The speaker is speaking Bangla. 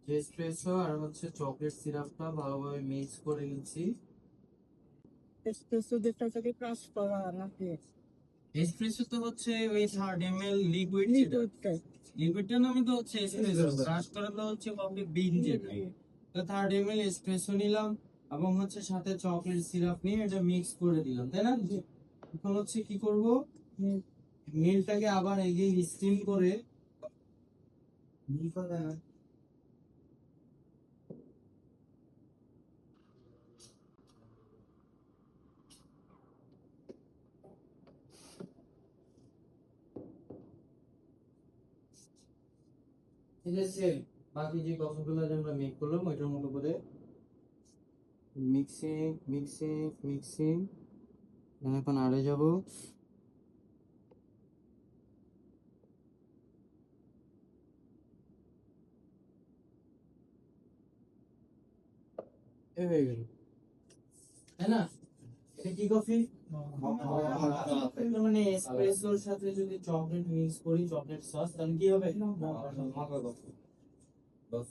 এসপ্রেসো আর হচ্ছে চকলেট সিরাপটা ভালোভাবে মিক্স করে নিচ্ছি। এসপ্রেসো যেটাকে ক্রাশ করা নাকি এসপ্রেসো তো হচ্ছে ওই 30 ml লিকুইড, যেটা লিকুইডটা? লিকুইডটার নামই তো হচ্ছে এসপ্রেসো, ক্রাশ করা তো হচ্ছে কফি বিন যেটা। তো 30 ml এসপ্রেসো নিলাম এবং হচ্ছে সাথে চকলেট সিরাপ নিয়ে এটা মিক্স করে দিলাম, তাই না? এখন হচ্ছে কি করব, মিল্কটাকে আবার এগেইন স্টিম করে ঠিক আছে। বাকি যে কফিগুলো যে আমরা মেক করলাম ওইটার মতো করে মিক্সিং মিক্সিং মিক্সিং, এখন আড়ে যাব। এ হয়ে গেল, তাই না? এটা কি কফি? মানে এসপ্রেসোর সাথে যদি চকলেট মিক্স করি, চকলেট সস, তাহলে কি হবে? মাখা কফি। বাস।